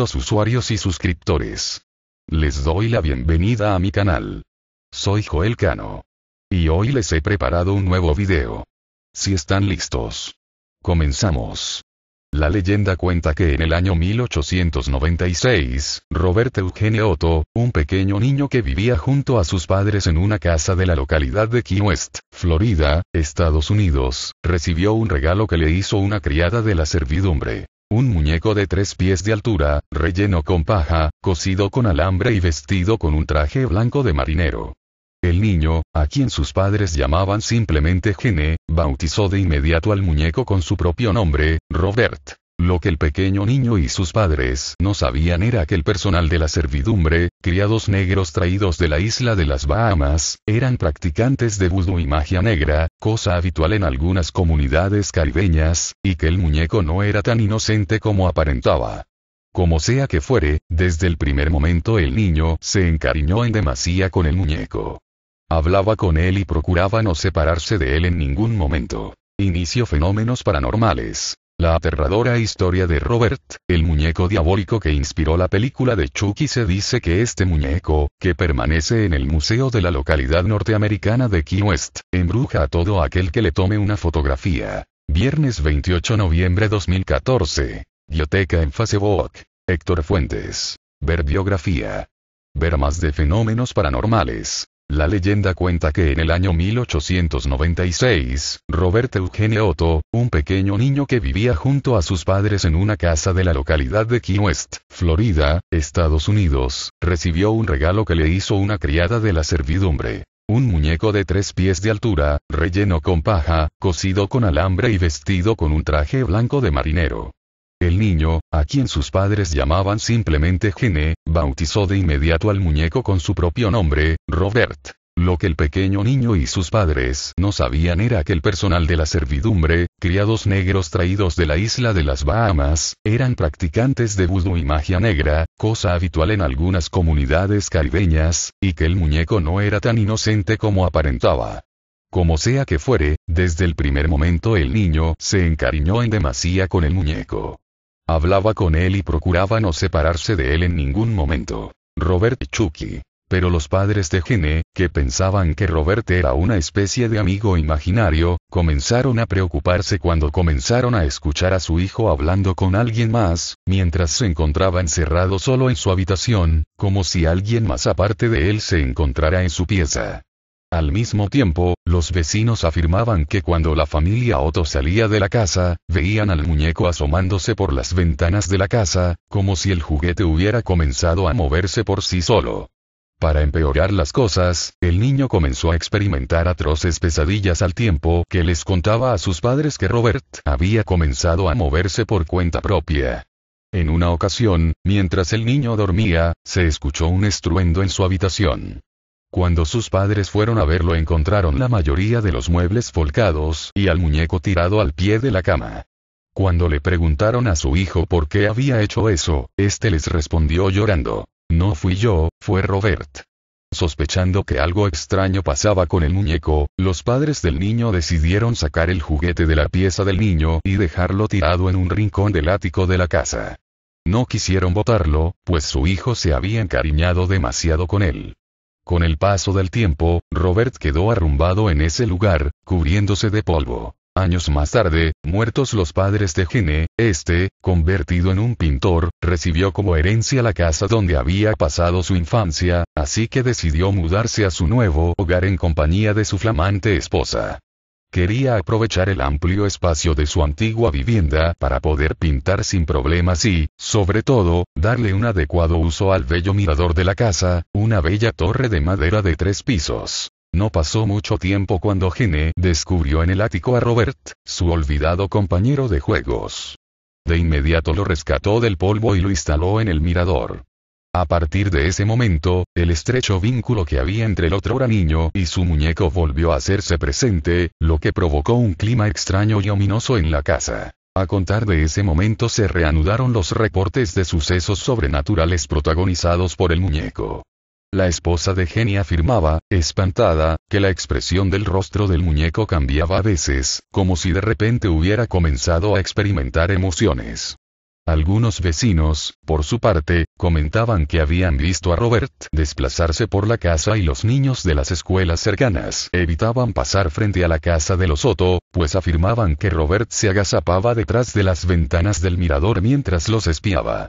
queridos usuarios y suscriptores. Les doy la bienvenida a mi canal. Soy Joel Cano. Y hoy les he preparado un nuevo video. Si están listos, comenzamos. La leyenda cuenta que en el año 1896, Robert Eugene Otto, un pequeño niño que vivía junto a sus padres en una casa de la localidad de Key West, Florida, Estados Unidos, recibió un regalo que le hizo una criada de la servidumbre. Un muñeco de 3 pies de altura, relleno con paja, cosido con alambre y vestido con un traje blanco de marinero. El niño, a quien sus padres llamaban simplemente Gene, bautizó de inmediato al muñeco con su propio nombre, Robert. Lo que el pequeño niño y sus padres no sabían era que el personal de la servidumbre, criados negros traídos de la isla de las Bahamas, eran practicantes de vudú y magia negra, cosa habitual en algunas comunidades caribeñas, y que el muñeco no era tan inocente como aparentaba. Como sea que fuere, desde el primer momento el niño se encariñó en demasía con el muñeco. Hablaba con él y procuraba no separarse de él en ningún momento. Inició fenómenos paranormales. La aterradora historia de Robert, el muñeco diabólico que inspiró la película de Chucky. Se dice que este muñeco, que permanece en el museo de la localidad norteamericana de Key West, embruja a todo aquel que le tome una fotografía. Viernes 28 de noviembre 2014. Biblioteca en Facebook. Héctor Fuentes. Ver biografía. Ver más de fenómenos paranormales. La leyenda cuenta que en el año 1896, Robert Eugene Otto, un pequeño niño que vivía junto a sus padres en una casa de la localidad de Key West, Florida, Estados Unidos, recibió un regalo que le hizo una criada de la servidumbre. Un muñeco de 3 pies de altura, relleno con paja, cosido con alambre y vestido con un traje blanco de marinero. El niño, a quien sus padres llamaban simplemente Gene, bautizó de inmediato al muñeco con su propio nombre, Robert. Lo que el pequeño niño y sus padres no sabían era que el personal de la servidumbre, criados negros traídos de la isla de las Bahamas, eran practicantes de vudú y magia negra, cosa habitual en algunas comunidades caribeñas, y que el muñeco no era tan inocente como aparentaba. Como sea que fuere, desde el primer momento el niño se encariñó en demasía con el muñeco. Hablaba con él y procuraba no separarse de él en ningún momento. Robert y Chucky. Pero los padres de Gene, que pensaban que Robert era una especie de amigo imaginario, comenzaron a preocuparse cuando comenzaron a escuchar a su hijo hablando con alguien más, mientras se encontraba encerrado solo en su habitación, como si alguien más aparte de él se encontrara en su pieza. Al mismo tiempo, los vecinos afirmaban que cuando la familia Otto salía de la casa, veían al muñeco asomándose por las ventanas de la casa, como si el juguete hubiera comenzado a moverse por sí solo. Para empeorar las cosas, el niño comenzó a experimentar atroces pesadillas al tiempo que les contaba a sus padres que Robert había comenzado a moverse por cuenta propia. En una ocasión, mientras el niño dormía, se escuchó un estruendo en su habitación. Cuando sus padres fueron a verlo encontraron la mayoría de los muebles volcados y al muñeco tirado al pie de la cama. Cuando le preguntaron a su hijo por qué había hecho eso, este les respondió llorando: "No fui yo, fue Robert". Sospechando que algo extraño pasaba con el muñeco, los padres del niño decidieron sacar el juguete de la pieza del niño y dejarlo tirado en un rincón del ático de la casa. No quisieron botarlo, pues su hijo se había encariñado demasiado con él. Con el paso del tiempo, Robert quedó arrumbado en ese lugar, cubriéndose de polvo. Años más tarde, muertos los padres de Gene, convertido en un pintor, recibió como herencia la casa donde había pasado su infancia, así que decidió mudarse a su nuevo hogar en compañía de su flamante esposa. Quería aprovechar el amplio espacio de su antigua vivienda para poder pintar sin problemas y, sobre todo, darle un adecuado uso al bello mirador de la casa, una bella torre de madera de 3 pisos. No pasó mucho tiempo cuando Gene descubrió en el ático a Robert, su olvidado compañero de juegos. De inmediato lo rescató del polvo y lo instaló en el mirador. A partir de ese momento, el estrecho vínculo que había entre el otrora niño y su muñeco volvió a hacerse presente, lo que provocó un clima extraño y ominoso en la casa. A contar de ese momento se reanudaron los reportes de sucesos sobrenaturales protagonizados por el muñeco. La esposa de Gene afirmaba, espantada, que la expresión del rostro del muñeco cambiaba a veces, como si de repente hubiera comenzado a experimentar emociones. Algunos vecinos, por su parte, comentaban que habían visto a Robert desplazarse por la casa y los niños de las escuelas cercanas evitaban pasar frente a la casa de los Otto, pues afirmaban que Robert se agazapaba detrás de las ventanas del mirador mientras los espiaba.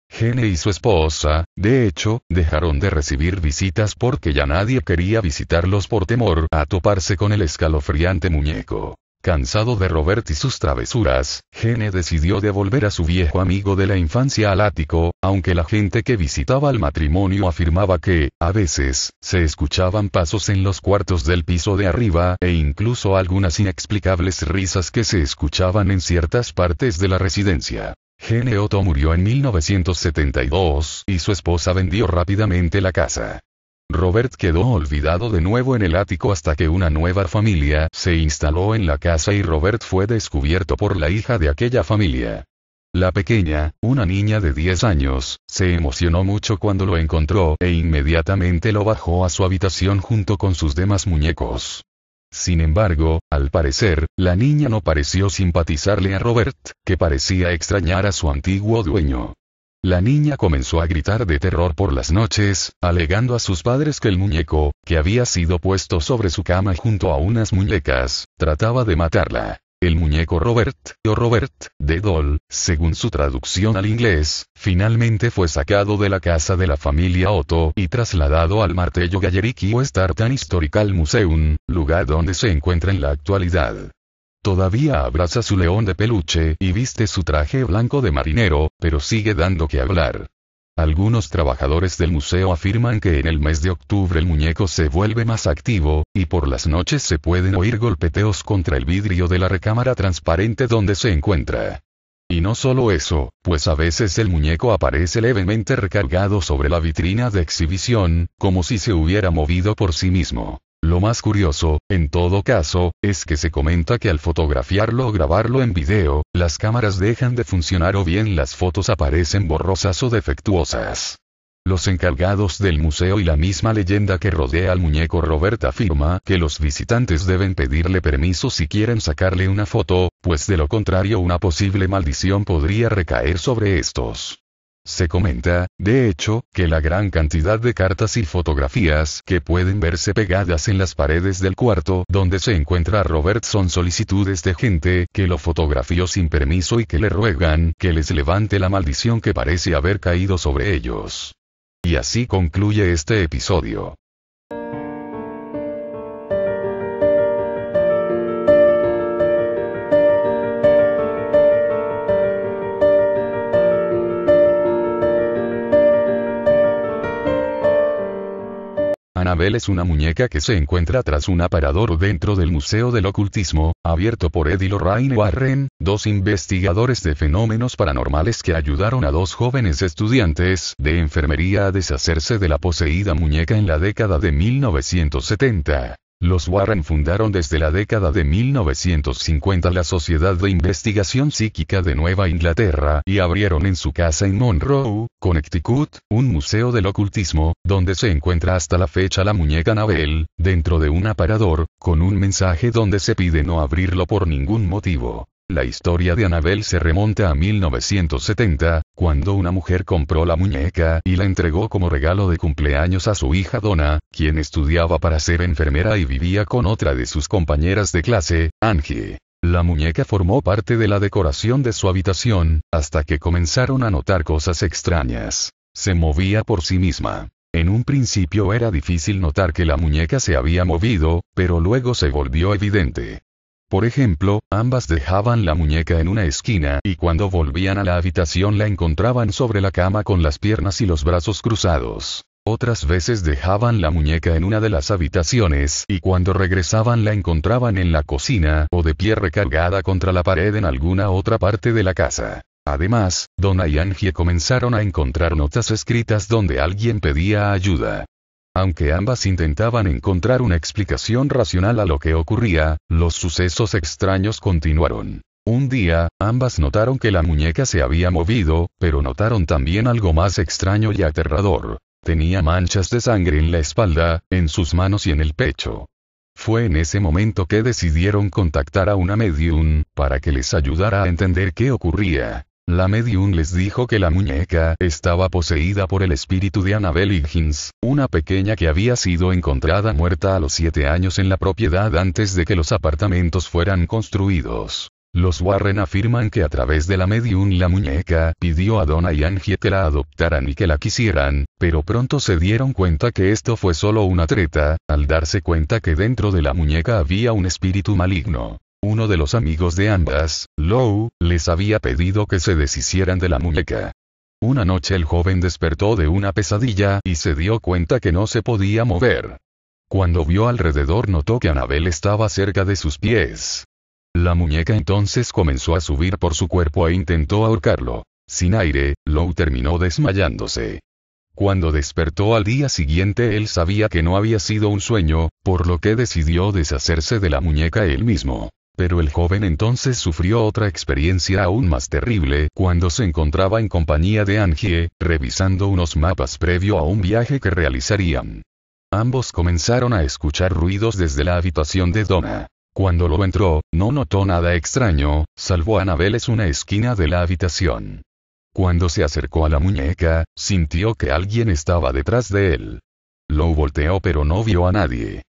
Gene y su esposa, de hecho, dejaron de recibir visitas porque ya nadie quería visitarlos por temor a toparse con el escalofriante muñeco. Cansado de Robert y sus travesuras, Gene decidió devolver a su viejo amigo de la infancia al ático, aunque la gente que visitaba al matrimonio afirmaba que, a veces, se escuchaban pasos en los cuartos del piso de arriba e incluso algunas inexplicables risas que se escuchaban en ciertas partes de la residencia. Gene Otto murió en 1972 y su esposa vendió rápidamente la casa. Robert quedó olvidado de nuevo en el ático hasta que una nueva familia se instaló en la casa y Robert fue descubierto por la hija de aquella familia. La pequeña, una niña de 10 años, se emocionó mucho cuando lo encontró e inmediatamente lo bajó a su habitación junto con sus demás muñecos. Sin embargo, al parecer, la niña no pareció simpatizarle a Robert, que parecía extrañar a su antiguo dueño. La niña comenzó a gritar de terror por las noches, alegando a sus padres que el muñeco, que había sido puesto sobre su cama junto a unas muñecas, trataba de matarla. El muñeco Robert, o Robert, the Doll, según su traducción al inglés, finalmente fue sacado de la casa de la familia Otto y trasladado al Martello Gallery West Art and Historical Museum, lugar donde se encuentra en la actualidad. Todavía abraza su león de peluche y viste su traje blanco de marinero, pero sigue dando que hablar. Algunos trabajadores del museo afirman que en el mes de octubre el muñeco se vuelve más activo, y por las noches se pueden oír golpeteos contra el vidrio de la recámara transparente donde se encuentra. Y no solo eso, pues a veces el muñeco aparece levemente recargado sobre la vitrina de exhibición, como si se hubiera movido por sí mismo. Lo más curioso, en todo caso, es que se comenta que al fotografiarlo o grabarlo en video, las cámaras dejan de funcionar o bien las fotos aparecen borrosas o defectuosas. Los encargados del museo y la misma leyenda que rodea al muñeco Robert afirma que los visitantes deben pedirle permiso si quieren sacarle una foto, pues de lo contrario una posible maldición podría recaer sobre estos. Se comenta, de hecho, que la gran cantidad de cartas y fotografías que pueden verse pegadas en las paredes del cuarto donde se encuentra Robert son solicitudes de gente que lo fotografió sin permiso y que le ruegan que les levante la maldición que parece haber caído sobre ellos. Y así concluye este episodio. Annabelle es una muñeca que se encuentra tras un aparador dentro del Museo del Ocultismo, abierto por Ed y Lorraine Warren, dos investigadores de fenómenos paranormales que ayudaron a dos jóvenes estudiantes de enfermería a deshacerse de la poseída muñeca en la década de 1970. Los Warren fundaron desde la década de 1950 la Sociedad de Investigación Psíquica de Nueva Inglaterra y abrieron en su casa en Monroe, Connecticut, un museo del ocultismo, donde se encuentra hasta la fecha la muñeca Annabelle, dentro de un aparador, con un mensaje donde se pide no abrirlo por ningún motivo. La historia de Annabelle se remonta a 1970, cuando una mujer compró la muñeca y la entregó como regalo de cumpleaños a su hija Donna, quien estudiaba para ser enfermera y vivía con otra de sus compañeras de clase, Angie. La muñeca formó parte de la decoración de su habitación, hasta que comenzaron a notar cosas extrañas. Se movía por sí misma. En un principio era difícil notar que la muñeca se había movido, pero luego se volvió evidente. Por ejemplo, ambas dejaban la muñeca en una esquina y cuando volvían a la habitación la encontraban sobre la cama con las piernas y los brazos cruzados. Otras veces dejaban la muñeca en una de las habitaciones y cuando regresaban la encontraban en la cocina o de pie recargada contra la pared en alguna otra parte de la casa. Además, Donna y Angie comenzaron a encontrar notas escritas donde alguien pedía ayuda. Aunque ambas intentaban encontrar una explicación racional a lo que ocurría, los sucesos extraños continuaron. Un día, ambas notaron que la muñeca se había movido, pero notaron también algo más extraño y aterrador. Tenía manchas de sangre en la espalda, en sus manos y en el pecho. Fue en ese momento que decidieron contactar a una medium, para que les ayudara a entender qué ocurría. La medium les dijo que la muñeca estaba poseída por el espíritu de Annabelle Higgins, una pequeña que había sido encontrada muerta a los 7 años en la propiedad antes de que los apartamentos fueran construidos. Los Warren afirman que a través de la medium la muñeca pidió a Donna y Angie que la adoptaran y que la quisieran, pero pronto se dieron cuenta que esto fue solo una treta, al darse cuenta que dentro de la muñeca había un espíritu maligno. Uno de los amigos de ambas, Lou, les había pedido que se deshicieran de la muñeca. Una noche el joven despertó de una pesadilla y se dio cuenta que no se podía mover. Cuando vio alrededor notó que Annabelle estaba cerca de sus pies. La muñeca entonces comenzó a subir por su cuerpo e intentó ahorcarlo. Sin aire, Lou terminó desmayándose. Cuando despertó al día siguiente él sabía que no había sido un sueño, por lo que decidió deshacerse de la muñeca él mismo. Pero el joven entonces sufrió otra experiencia aún más terrible cuando se encontraba en compañía de Angie, revisando unos mapas previo a un viaje que realizarían. Ambos comenzaron a escuchar ruidos desde la habitación de Donna. Cuando lo entró, no notó nada extraño, salvo a Annabelle en una esquina de la habitación. Cuando se acercó a la muñeca, sintió que alguien estaba detrás de él. Lo volteó pero no vio a nadie.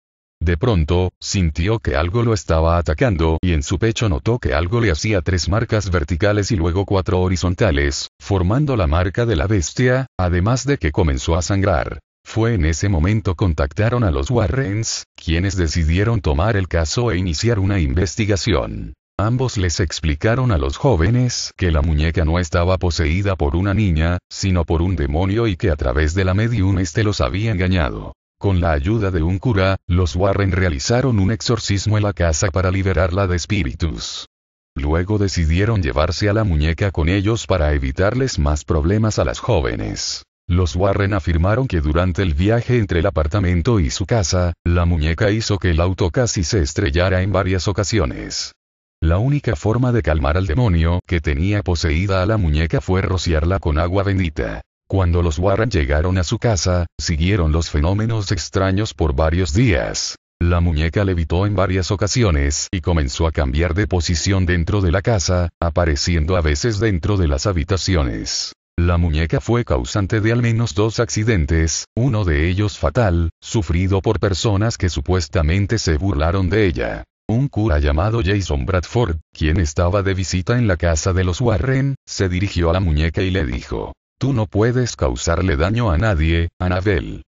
De pronto, sintió que algo lo estaba atacando y en su pecho notó que algo le hacía 3 marcas verticales y luego 4 horizontales, formando la marca de la bestia, además de que comenzó a sangrar. Fue en ese momento contactaron a los Warrens, quienes decidieron tomar el caso e iniciar una investigación. Ambos les explicaron a los jóvenes que la muñeca no estaba poseída por una niña, sino por un demonio y que a través de la medium los había engañado. Con la ayuda de un cura, los Warren realizaron un exorcismo en la casa para liberarla de espíritus. Luego decidieron llevarse a la muñeca con ellos para evitarles más problemas a las jóvenes. Los Warren afirmaron que durante el viaje entre el apartamento y su casa, la muñeca hizo que el auto casi se estrellara en varias ocasiones. La única forma de calmar al demonio que tenía poseída a la muñeca fue rociarla con agua bendita. Cuando los Warren llegaron a su casa, siguieron los fenómenos extraños por varios días. La muñeca levitó en varias ocasiones y comenzó a cambiar de posición dentro de la casa, apareciendo a veces dentro de las habitaciones. La muñeca fue causante de al menos 2 accidentes, uno de ellos fatal, sufrido por personas que supuestamente se burlaron de ella. Un cura llamado Jason Bradford, quien estaba de visita en la casa de los Warren, se dirigió a la muñeca y le dijo: «Tú no puedes causarle daño a nadie, Annabelle».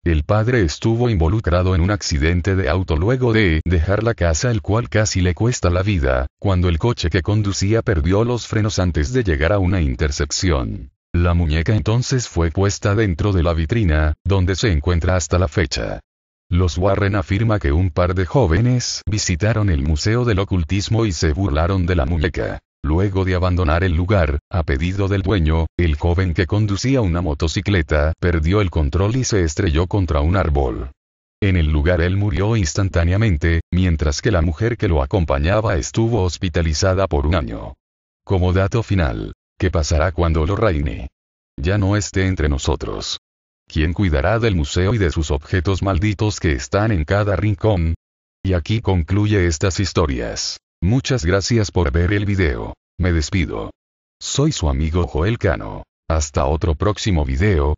El padre estuvo involucrado en un accidente de auto luego de dejar la casa, el cual casi le cuesta la vida, cuando el coche que conducía perdió los frenos antes de llegar a una intersección. La muñeca entonces fue puesta dentro de la vitrina, donde se encuentra hasta la fecha. Los Warren afirma que un par de jóvenes visitaron el Museo del Ocultismo y se burlaron de la muñeca. Luego de abandonar el lugar, a pedido del dueño, el joven que conducía una motocicleta perdió el control y se estrelló contra un árbol. En el lugar él murió instantáneamente, mientras que la mujer que lo acompañaba estuvo hospitalizada por 1 año. Como dato final, ¿qué pasará cuando Lorraine ya no esté entre nosotros? ¿Quién cuidará del museo y de sus objetos malditos que están en cada rincón? Y aquí concluye estas historias. Muchas gracias por ver el video. Me despido. Soy su amigo Joel Cano. Hasta otro próximo video.